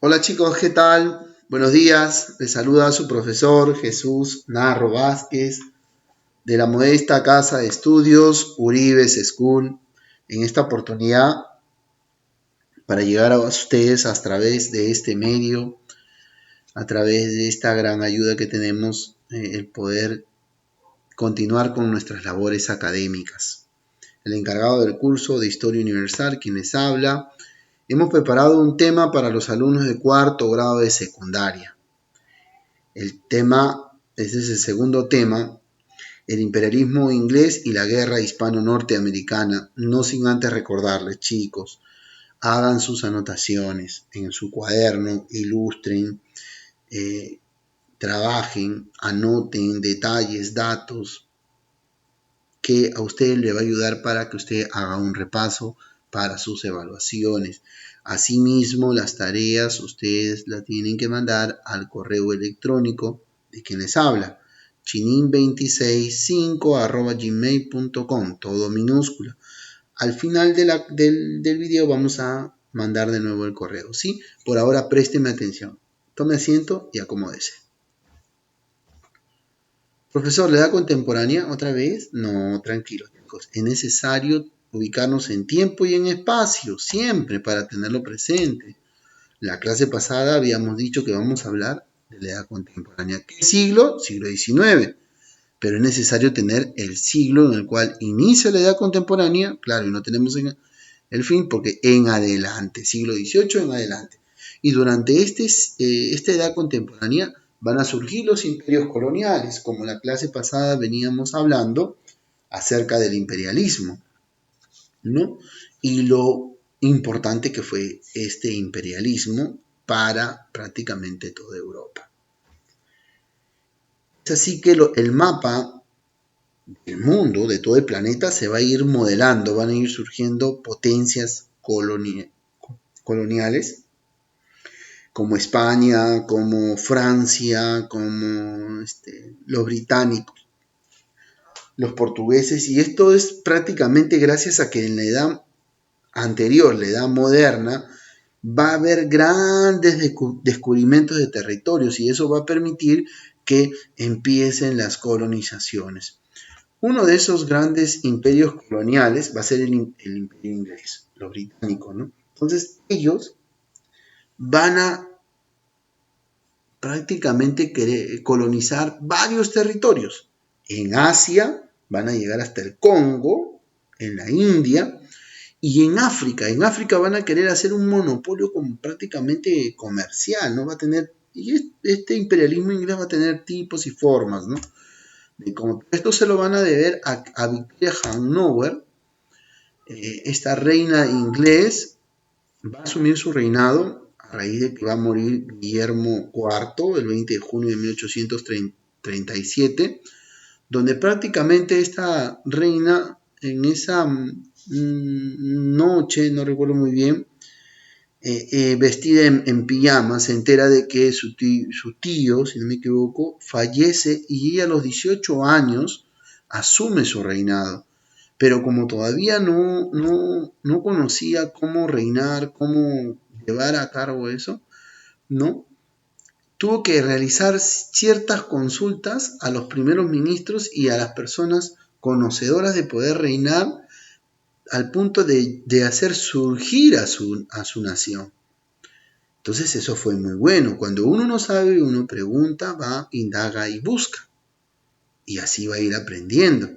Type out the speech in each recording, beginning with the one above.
Hola chicos, ¿qué tal? Buenos días. Les saluda su profesor Jesús Narro Vázquez de la modesta casa de estudios Uribes School. En esta oportunidad, para llegar a ustedes a través de este medio, a través de esta gran ayuda que tenemos, el poder continuar con nuestras labores académicas. El encargado del curso de Historia Universal, quien les habla, hemos preparado un tema para los alumnos de cuarto grado de secundaria. El tema, ese es el segundo tema, el imperialismo inglés y la guerra hispano-norteamericana. No sin antes recordarles, chicos, hagan sus anotaciones en su cuaderno, ilustren, trabajen, anoten detalles, datos que a usted le va a ayudar para que usted haga un repaso para sus evaluaciones. Asimismo, las tareas ustedes las tienen que mandar al correo electrónico de quien les habla, chinin265@gmail.com, todo minúscula. Al final del video vamos a mandar de nuevo el correo, ¿sí? Por ahora présteme atención. Tome asiento y acomódese. Profesor, ¿le da contemporánea otra vez? No, tranquilo, chicos. Es necesario ubicarnos en tiempo y en espacio, siempre para tenerlo presente. La clase pasada habíamos dicho que vamos a hablar de la edad contemporánea. ¿Qué siglo? Siglo XIX. Pero es necesario tener el siglo en el cual inicia la edad contemporánea, claro, y no tenemos el fin porque en adelante, siglo XVIII en adelante. Y durante esta edad contemporánea van a surgir los imperios coloniales, como la clase pasada veníamos hablando acerca del imperialismo, ¿no? Y lo importante que fue este imperialismo para prácticamente toda Europa. Es así que el mapa del mundo, de todo el planeta, se va a ir modelando, van a ir surgiendo potencias coloniales como España, como Francia, como los británicos, los portugueses, y esto es prácticamente gracias a que en la edad anterior, la edad moderna, va a haber grandes descubrimientos de territorios y eso va a permitir que empiecen las colonizaciones. Uno de esos grandes imperios coloniales va a ser el imperio inglés, los británicos, ¿no? Entonces ellos van a prácticamente querer colonizar varios territorios. En Asia van a llegar hasta el Congo, en la India, y en África van a querer hacer un monopolio prácticamente comercial, ¿no? Va a tener, y este imperialismo inglés va a tener tipos y formas, ¿no? Y como esto se lo van a deber a Victoria Hanover, esta reina inglés va a asumir su reinado a raíz de que va a morir Guillermo IV el 20 de junio de 1837, donde prácticamente esta reina en esa noche, no recuerdo muy bien, vestida en pijama, se entera de que su tío, si no me equivoco, fallece y ella a los 18 años asume su reinado. Pero como todavía no conocía cómo reinar, cómo llevar a cabo eso, ¿no? Tuvo que realizar ciertas consultas a los primeros ministros y a las personas conocedoras de poder reinar al punto de hacer surgir a su nación. Entonces eso fue muy bueno. Cuando uno no sabe, uno pregunta, va, indaga y busca. Y así va a ir aprendiendo.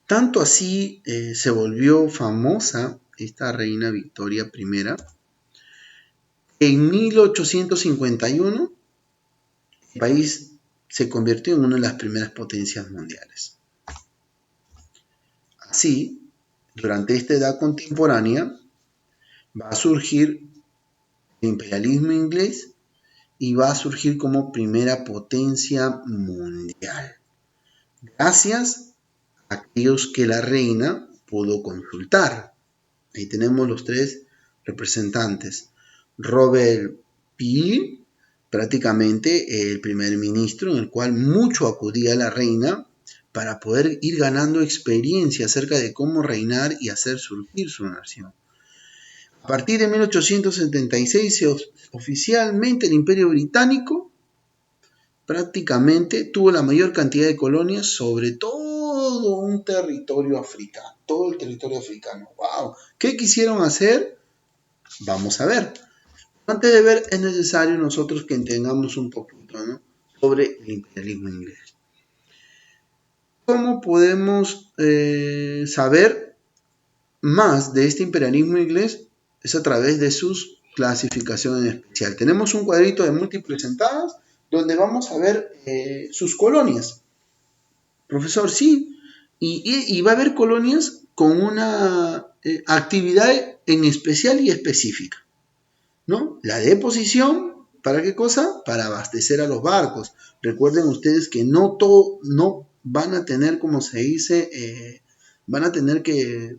Tanto así se volvió famosa esta reina Victoria I. En 1851 el país se convirtió en una de las primeras potencias mundiales. Así, durante esta edad contemporánea va a surgir el imperialismo inglés y va a surgir como primera potencia mundial. Gracias a aquellos que la reina pudo consultar. Ahí tenemos los tres representantes. Robert Peel, prácticamente el primer ministro, en el cual mucho acudía a la reina para poder ir ganando experiencia acerca de cómo reinar y hacer surgir su nación. A partir de 1876, oficialmente el Imperio Británico prácticamente tuvo la mayor cantidad de colonias sobre todo un territorio africano, todo el territorio africano. ¡Wow! ¿Qué quisieron hacer? Vamos a ver. Antes de ver, es necesario nosotros que entendamos un poquito, ¿no?, sobre el imperialismo inglés. ¿Cómo podemos saber más de este imperialismo inglés? Es a través de sus clasificaciones en especial. Tenemos un cuadrito de múltiples entradas donde vamos a ver sus colonias. Profesor, sí, y va a haber colonias con una actividad en especial y específica, ¿no? La deposición, ¿para qué cosa? Para abastecer a los barcos. Recuerden ustedes que no van a tener, como se dice, van a tener que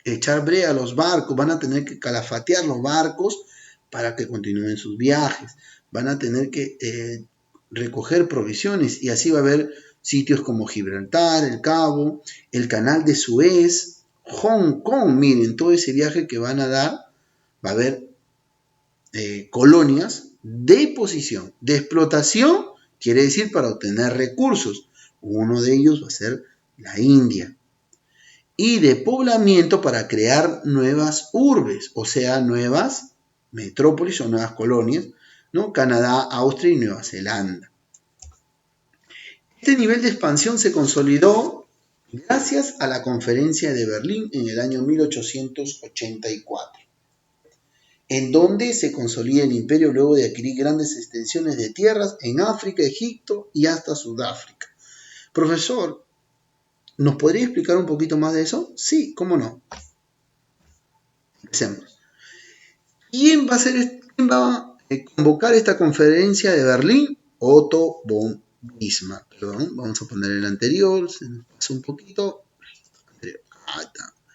echar brea a los barcos, van a tener que calafatear los barcos para que continúen sus viajes, van a tener que recoger provisiones, y así va a haber sitios como Gibraltar, el Cabo, el Canal de Suez, Hong Kong. Miren, todo ese viaje que van a dar, va a haber colonias de posición, de explotación, quiere decir para obtener recursos. Uno de ellos va a ser la India. Y de poblamiento para crear nuevas urbes, o sea, nuevas metrópolis o nuevas colonias, ¿no? Canadá, Austria y Nueva Zelanda. Este nivel de expansión se consolidó gracias a la Conferencia de Berlín en el año 1884, en donde se consolida el imperio luego de adquirir grandes extensiones de tierras en África, Egipto y hasta Sudáfrica. Profesor, ¿nos podría explicar un poquito más de eso? Sí, cómo no. Empecemos. ¿Quién va a convocar esta conferencia de Berlín? Otto von Bismarck. Perdón, vamos a poner el anterior, se nos pasó un poquito.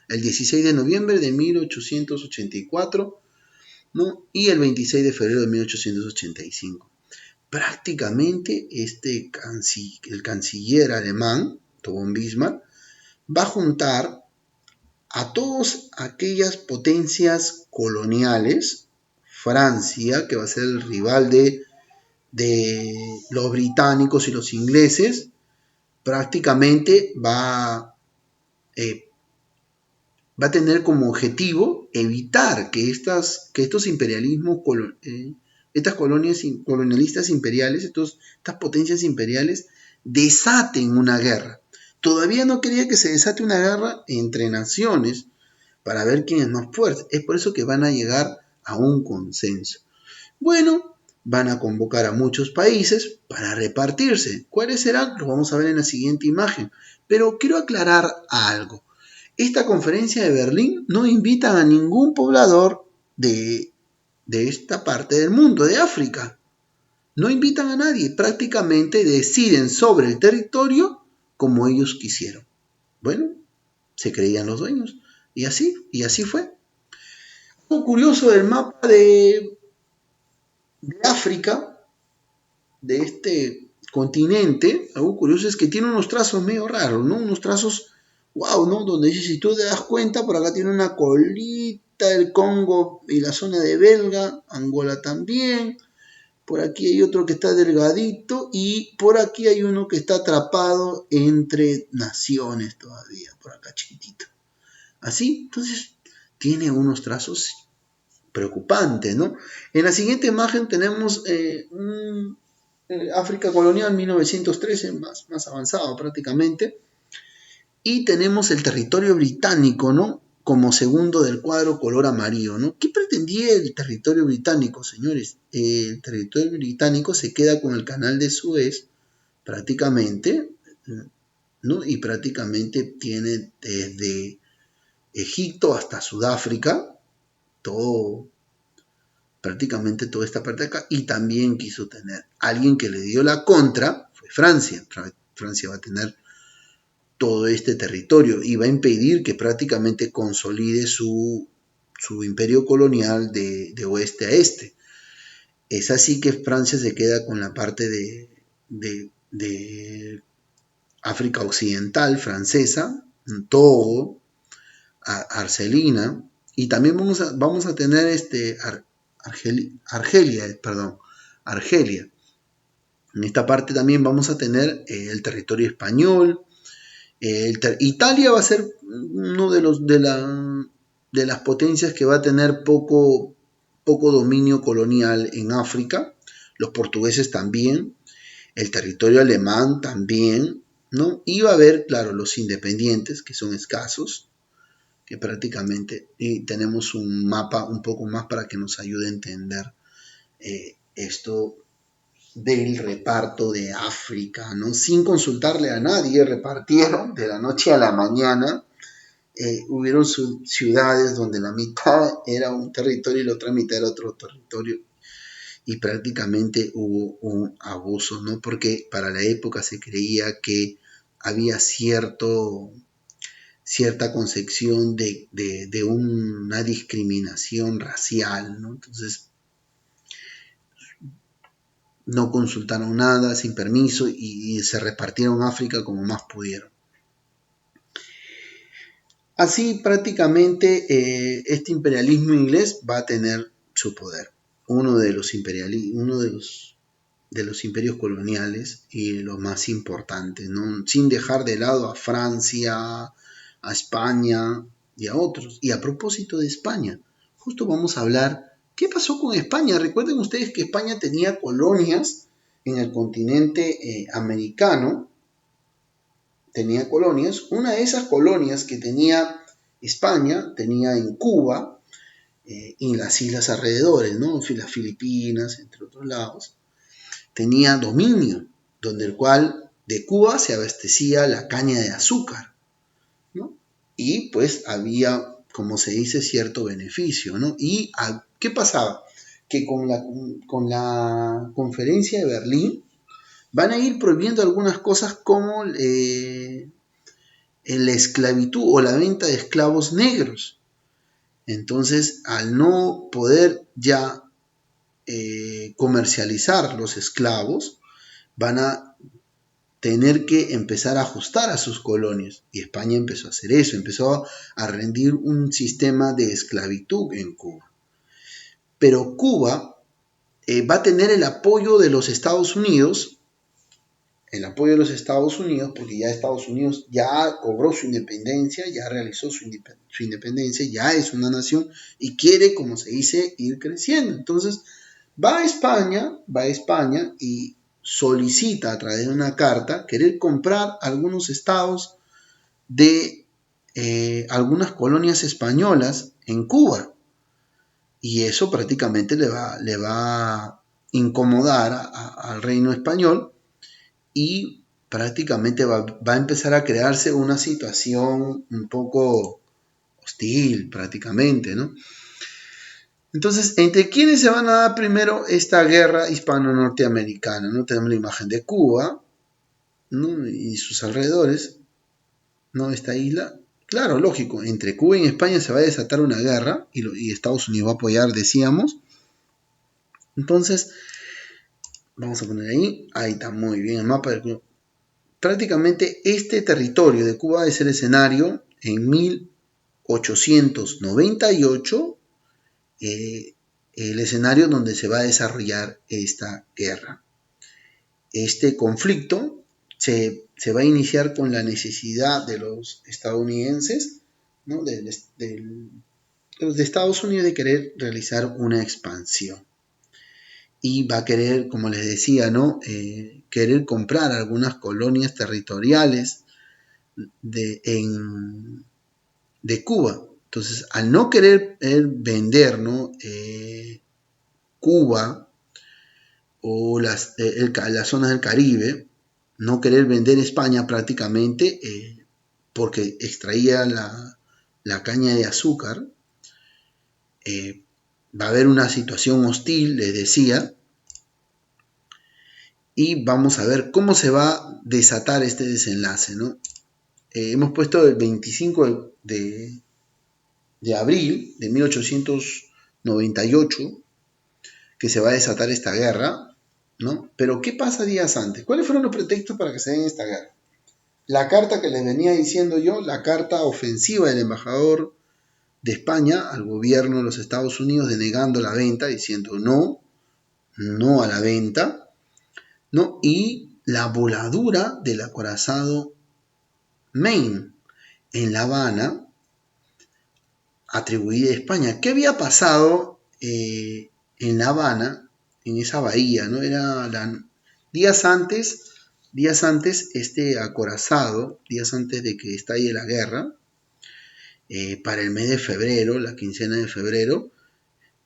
El 16 de noviembre de 1884, ¿no? Y el 26 de febrero de 1885. Prácticamente el canciller alemán, Otto von Bismarck, va a juntar a todas aquellas potencias coloniales. Francia, que va a ser el rival de los británicos y los ingleses, prácticamente va a tener como objetivo evitar que estos imperialismos, estas colonias colonialistas imperiales, estas potencias imperiales desaten una guerra. Todavía no quería que se desate una guerra entre naciones para ver quién es más fuerte. Es por eso que van a llegar a un consenso. Bueno, van a convocar a muchos países para repartirse. ¿Cuáles serán? Los vamos a ver en la siguiente imagen. Pero quiero aclarar algo. Esta conferencia de Berlín no invita a ningún poblador de esta parte del mundo, de África. No invitan a nadie. Prácticamente deciden sobre el territorio como ellos quisieron. Bueno, se creían los dueños. Y así fue. Algo curioso del mapa de África, de este continente, algo curioso es que tiene unos trazos medio raros, ¿no? Unos trazos, wow, ¿no? Donde si tú te das cuenta, por acá tiene una colita, el Congo y la zona de Belga, Angola también. Por aquí hay otro que está delgadito y por aquí hay uno que está atrapado entre naciones todavía, por acá chiquitito. Así, entonces, tiene unos trazos preocupantes, ¿no? En la siguiente imagen tenemos África colonial 1913, más avanzado prácticamente, y tenemos el territorio británico, ¿no? Como segundo del cuadro color amarillo, ¿no? ¿Qué pretendía el territorio británico, señores? El territorio británico se queda con el canal de Suez prácticamente, ¿no? Y prácticamente tiene desde Egipto hasta Sudáfrica, prácticamente toda esta parte de acá, y también quiso tener alguien que le dio la contra, fue Francia. Francia va a tener todo este territorio y va a impedir que prácticamente consolide su imperio colonial de oeste a este. Es así que Francia se queda con la parte de África Occidental francesa, Togo, Argelina, Y también vamos a tener Argelia. En esta parte también vamos a tener el territorio español. Italia va a ser uno de las potencias que va a tener poco dominio colonial en África. Los portugueses también. El territorio alemán también, ¿no? Y va a haber, claro, los independientes, que son escasos, que prácticamente tenemos un mapa un poco más para que nos ayude a entender esto del reparto de África, ¿no? Sin consultarle a nadie, repartieron de la noche a la mañana. Hubieron ciudades donde la mitad era un territorio y la otra mitad era otro territorio, y prácticamente hubo un abuso, ¿no? Porque para la época se creía que había cierta concepción de una discriminación racial, ¿no? Entonces no consultaron nada sin permiso y se repartieron África como más pudieron. Así prácticamente este imperialismo inglés va a tener su poder. Uno de los imperios coloniales y los más importantes, ¿no? Sin dejar de lado a Francia, a España y a otros. Y a propósito de España, justo vamos a hablar qué pasó con España. Recuerden ustedes que España tenía colonias en el continente americano, tenía colonias. Una de esas colonias que tenía España, tenía en Cuba y en las islas alrededores, ¿no? Las Filipinas, entre otros lados, tenía dominio, donde el cual de Cuba se abastecía la caña de azúcar, ¿no? Y pues había, como se dice, cierto beneficio, ¿no? ¿Y qué pasaba? Que con la conferencia de Berlín van a ir prohibiendo algunas cosas como la esclavitud o la venta de esclavos negros. Entonces, al no poder ya comercializar los esclavos, van a tener que empezar a ajustar a sus colonias. Y España empezó a hacer eso, empezó a rendir un sistema de esclavitud en Cuba. Pero Cuba va a tener el apoyo de los Estados Unidos, porque ya Estados Unidos ya cobró su independencia, ya realizó su independencia, ya es una nación y quiere, como se dice, ir creciendo. Entonces va a España y solicita a través de una carta querer comprar algunos estados de algunas colonias españolas en Cuba. Y eso prácticamente le va a incomodar al reino español y prácticamente va a empezar a crearse una situación un poco hostil prácticamente, ¿no? Entonces, ¿entre quiénes se van a dar primero esta guerra hispano-norteamericana? ¿No? Tenemos la imagen de Cuba, ¿no? Y sus alrededores, ¿no? Esta isla. Claro, lógico, entre Cuba y España se va a desatar una guerra y Estados Unidos va a apoyar, decíamos. Entonces, vamos a poner ahí está muy bien el mapa del club. Prácticamente este territorio de Cuba es el escenario en 1898, el escenario donde se va a desarrollar esta guerra. Este conflicto se va a iniciar con la necesidad de los estadounidenses, ¿no? de los de Estados Unidos, de querer realizar una expansión. Y va a querer, como les decía, ¿no? Querer comprar algunas colonias territoriales de Cuba. Entonces, al no querer vender, ¿no? Cuba o las zonas del Caribe, no querer vender España prácticamente, porque extraía la caña de azúcar, va a haber una situación hostil, les decía, y vamos a ver cómo se va a desatar este desenlace, ¿no? Hemos puesto el 25 de abril de 1898 que se va a desatar esta guerra, ¿no? Pero ¿qué pasa días antes? ¿Cuáles fueron los pretextos para que se den esta guerra? La carta que les venía diciendo yo, la carta ofensiva del embajador de España al gobierno de los Estados Unidos denegando la venta, diciendo no a la venta, ¿no? Y la voladura del acorazado Maine en La Habana, atribuida a España. ¿Qué había pasado en La Habana, en esa bahía? ¿No? Días antes este acorazado, días antes de que estalle la guerra, para el mes de febrero, la quincena de febrero,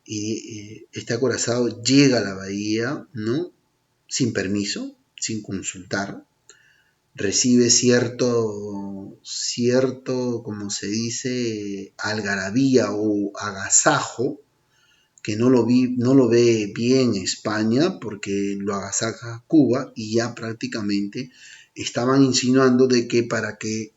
y este acorazado llega a la bahía, ¿no? Sin permiso, sin consultar, recibe cierto, como se dice, algarabía o agasajo, que no lo ve bien España, porque lo agasaja Cuba, y ya prácticamente estaban insinuando de que para que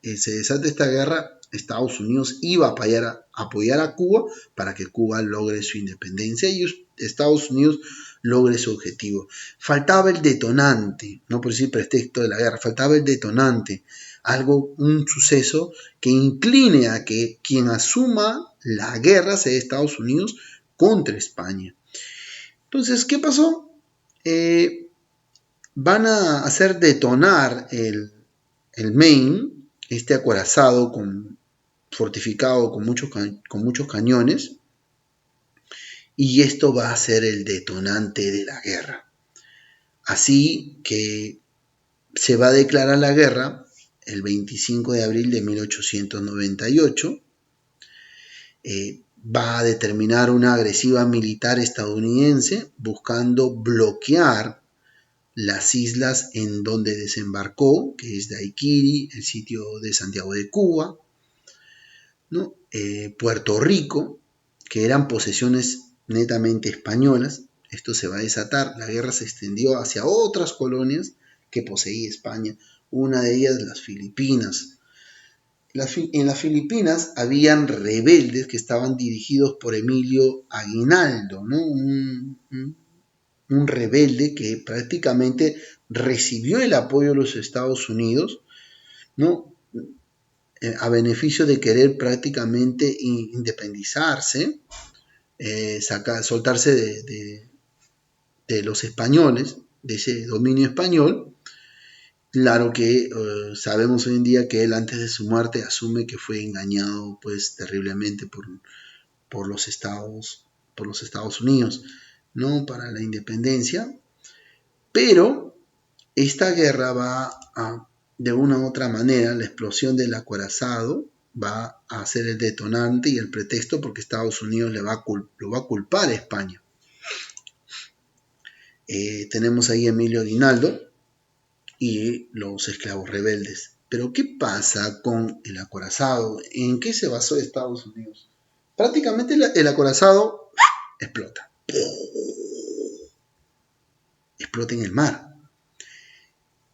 se desate esta guerra, Estados Unidos iba a apoyar a Cuba para que Cuba logre su independencia y Estados Unidos logre su objetivo. Faltaba el detonante, no por decir pretexto de la guerra, faltaba el detonante, un suceso que incline a que quien asuma la guerra sea Estados Unidos contra España. Entonces, ¿qué pasó? Van a hacer detonar el Maine, este acorazado fortificado con muchos cañones, y esto va a ser el detonante de la guerra. Así que se va a declarar la guerra el 25 de abril de 1898. Va a determinar una agresiva militar estadounidense buscando bloquear las islas en donde desembarcó, que es Daiquiri, el sitio de Santiago de Cuba, ¿no? Puerto Rico, que eran posesiones netamente españolas. Esto se va a desatar, la guerra se extendió hacia otras colonias que poseía España, una de ellas las Filipinas. En las Filipinas habían rebeldes que estaban dirigidos por Emilio Aguinaldo, ¿no? Un rebelde que prácticamente recibió el apoyo de los Estados Unidos, ¿no? A beneficio de querer prácticamente independizarse, soltarse de los españoles, de ese dominio español. Claro que sabemos hoy en día que él antes de su muerte asume que fue engañado pues terriblemente por los Estados Unidos, ¿no? Para la independencia. Pero esta guerra va a, de una u otra manera, la explosión del acorazado va a ser el detonante y el pretexto porque Estados Unidos lo va a culpar a España. Tenemos ahí a Emilio Aguinaldo y los esclavos rebeldes. Pero ¿qué pasa con el acorazado? ¿En qué se basó Estados Unidos? Prácticamente el acorazado explota. Explota en el mar.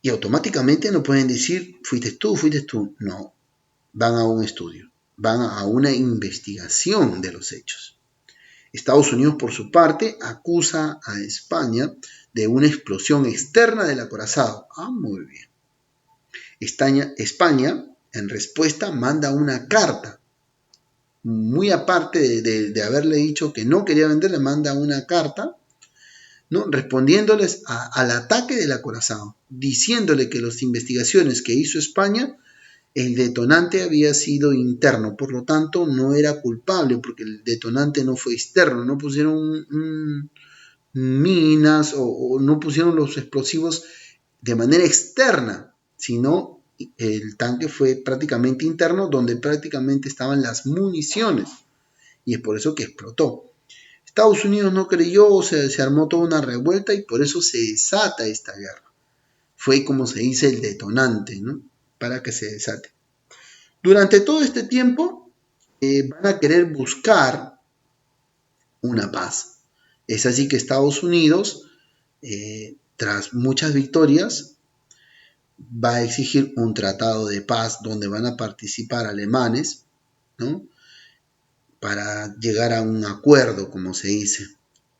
Y automáticamente no pueden decir, fuiste tú. No, van a un estudio, van a una investigación de los hechos. Estados Unidos, por su parte, acusa a España de una explosión externa del acorazado. Muy bien. España, en respuesta, manda una carta. Muy aparte de haberle dicho que no quería vender, le manda una carta, ¿no? Respondiéndoles al ataque del acorazado, diciéndole que las investigaciones que hizo España, el detonante había sido interno, por lo tanto no era culpable porque el detonante no fue externo, no pusieron minas o no pusieron los explosivos de manera externa, sino el tanque fue prácticamente interno, donde prácticamente estaban las municiones, y es por eso que explotó. Estados Unidos no creyó, se armó toda una revuelta y por eso se desata esta guerra. Fue, como se dice, el detonante, ¿no? Para que se desate. Durante todo este tiempo van a querer buscar una paz. Es así que Estados Unidos, tras muchas victorias, va a exigir un tratado de paz donde van a participar alemanes, ¿no? Para llegar a un acuerdo, como se dice.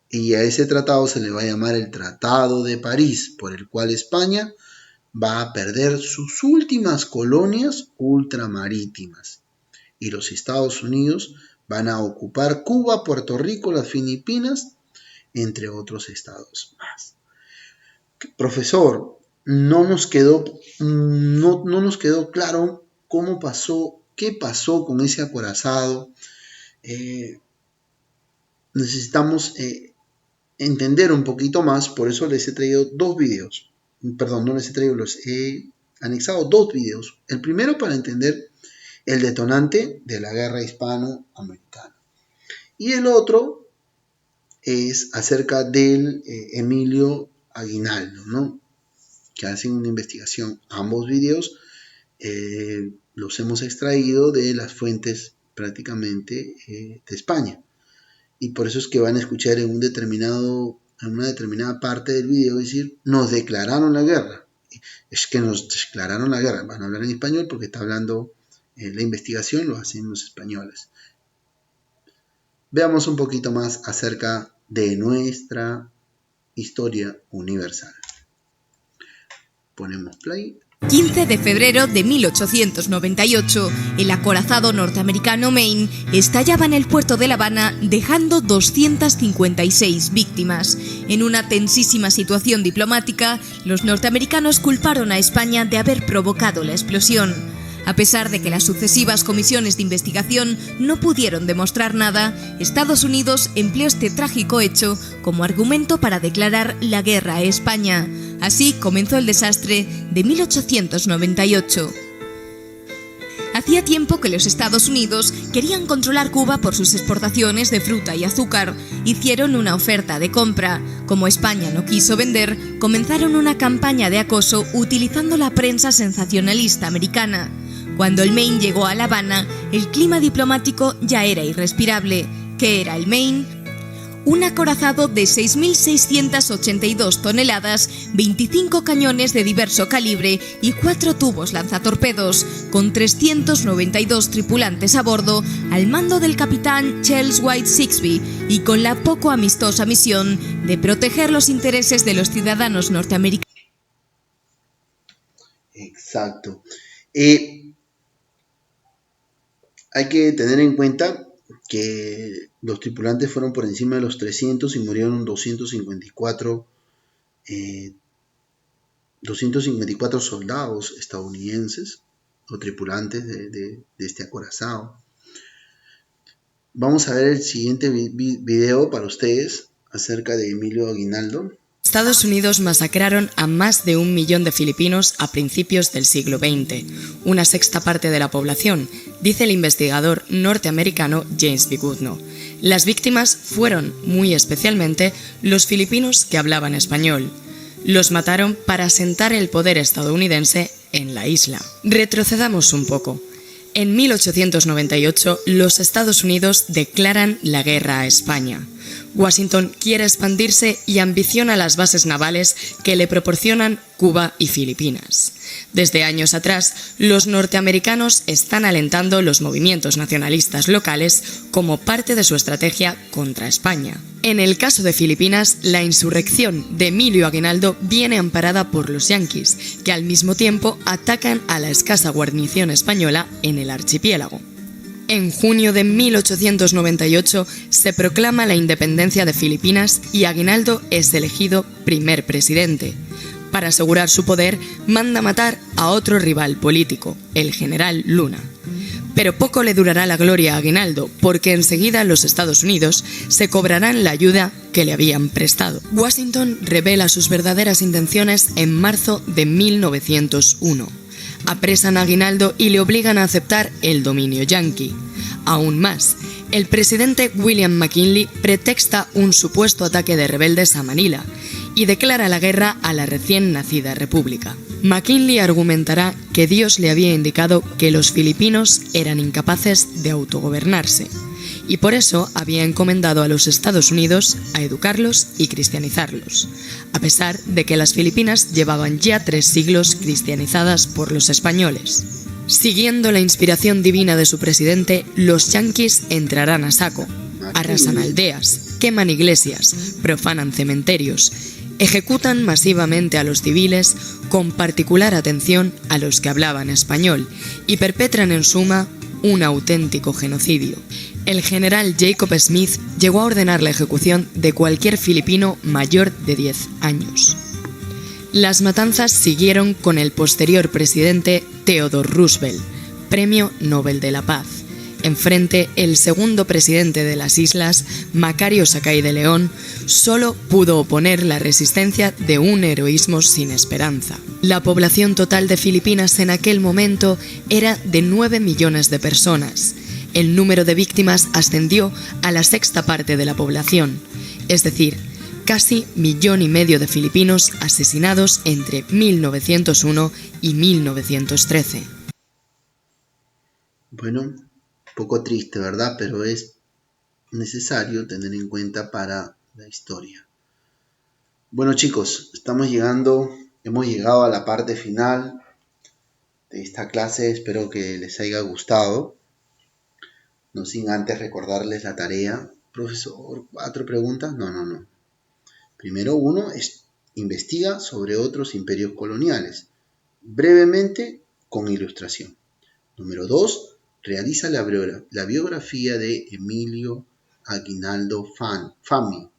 Y a ese tratado se le va a llamar el Tratado de París, por el cual España va a perder sus últimas colonias ultramarítimas. y los Estados Unidos van a ocupar Cuba, Puerto Rico, las Filipinas, entre otros estados más. Profesor, no nos quedó claro cómo pasó, qué pasó con ese acorazado. Necesitamos entender un poquito más, por eso les he traído dos videos. Perdón, no les he traído, los he anexado dos videos. El primero para entender el detonante de la guerra hispano-americana. Y el otro es acerca del Emilio Aguinaldo, ¿no? Que hacen una investigación. Ambos videos los hemos extraído de las fuentes prácticamente de España. Y por eso es que van a escuchar en una determinada parte del video decir, nos declararon la guerra. Es que nos declararon la guerra. Van a hablar en español porque está hablando la investigación, lo hacen los españoles. Veamos un poquito más acerca de nuestra historia universal. Ponemos play. 15 de febrero de 1898, el acorazado norteamericano Maine estallaba en el puerto de La Habana, dejando 256 víctimas. En una tensísima situación diplomática, los norteamericanos culparon a España de haber provocado la explosión. A pesar de que las sucesivas comisiones de investigación no pudieron demostrar nada, Estados Unidos empleó este trágico hecho como argumento para declarar la guerra a España. Así comenzó el desastre de 1898. Hacía tiempo que los Estados Unidos querían controlar Cuba por sus exportaciones de fruta y azúcar. Hicieron una oferta de compra. Como España no quiso vender, comenzaron una campaña de acoso utilizando la prensa sensacionalista americana. Cuando el Maine llegó a La Habana, el clima diplomático ya era irrespirable. ¿Qué era el Maine? Un acorazado de 6.682 toneladas, 25 cañones de diverso calibre y 4 tubos lanzatorpedos, con 392 tripulantes a bordo, al mando del capitán Charles White Sixby y con la poco amistosa misión de proteger los intereses de los ciudadanos norteamericanos. Exacto. Hay que tener en cuenta que los tripulantes fueron por encima de los 300 y murieron 254 soldados estadounidenses o tripulantes de este acorazado. Vamos a ver el siguiente video para ustedes acerca de Emilio Aguinaldo. Estados Unidos masacraron a más de 1 millón de filipinos a principios del siglo XX, una sexta parte de la población, dice el investigador norteamericano James B. Goodnow. Las víctimas fueron, muy especialmente, los filipinos que hablaban español. Los mataron para asentar el poder estadounidense en la isla. Retrocedamos un poco. En 1898, los Estados Unidos declaran la guerra a España. Washington quiere expandirse y ambiciona las bases navales que le proporcionan Cuba y Filipinas. Desde años atrás, los norteamericanos están alentando los movimientos nacionalistas locales como parte de su estrategia contra España. En el caso de Filipinas, la insurrección de Emilio Aguinaldo viene amparada por los yanquis, que al mismo tiempo atacan a la escasa guarnición española en el archipiélago. En junio de 1898 se proclama la independencia de Filipinas y Aguinaldo es elegido primer presidente. Para asegurar su poder, manda matar a otro rival político, el general Luna. Pero poco le durará la gloria a Aguinaldo, porque enseguida los Estados Unidos se cobrarán la ayuda que le habían prestado. Washington revela sus verdaderas intenciones en marzo de 1901. Apresan a Aguinaldo y le obligan a aceptar el dominio yanqui. Aún más, el presidente William McKinley pretexta un supuesto ataque de rebeldes a Manila y declara la guerra a la recién nacida república. McKinley argumentará que Dios le había indicado que los filipinos eran incapaces de autogobernarse y por eso había encomendado a los Estados Unidos a educarlos y cristianizarlos, a pesar de que las Filipinas llevaban ya 3 siglos cristianizadas por los españoles. Siguiendo la inspiración divina de su presidente, los yanquis entrarán a saco, arrasan aldeas, queman iglesias, profanan cementerios, ejecutan masivamente a los civiles, con particular atención a los que hablaban español, y perpetran en suma un auténtico genocidio. El general Jacob Smith llegó a ordenar la ejecución de cualquier filipino mayor de 10 años. Las matanzas siguieron con el posterior presidente Theodore Roosevelt, Premio Nobel de la Paz. Enfrente, el segundo presidente de las islas, Macario Sakai de León, solo pudo oponer la resistencia de un heroísmo sin esperanza. La población total de Filipinas en aquel momento era de 9 millones de personas. El número de víctimas ascendió a la sexta parte de la población, es decir, casi 1,5 millones de filipinos asesinados entre 1901 y 1913. Bueno, poco triste, ¿verdad? Pero es necesario tener en cuenta para la historia. Bueno, chicos, hemos llegado a la parte final de esta clase. Espero que les haya gustado. No sin antes recordarles la tarea. Profesor, 4 preguntas. No. Primero, 1 investiga sobre otros imperios coloniales, brevemente con ilustración. Número 2, realiza la biografía de Emilio Aguinaldo Famy.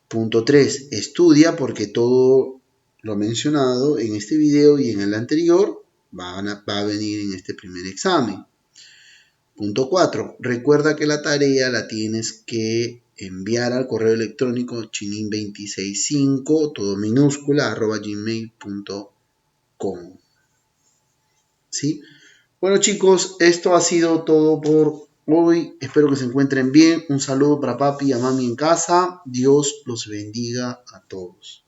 Punto 3, estudia porque todo lo mencionado en este video y en el anterior va a venir en este primer examen. Punto 4, recuerda que la tarea la tienes que enviar al correo electrónico chinin265, todo minúscula, @gmail.com. ¿Sí? Bueno, chicos, esto ha sido todo por hoy. Espero que se encuentren bien. Un saludo para papi y a mami en casa. Dios los bendiga a todos.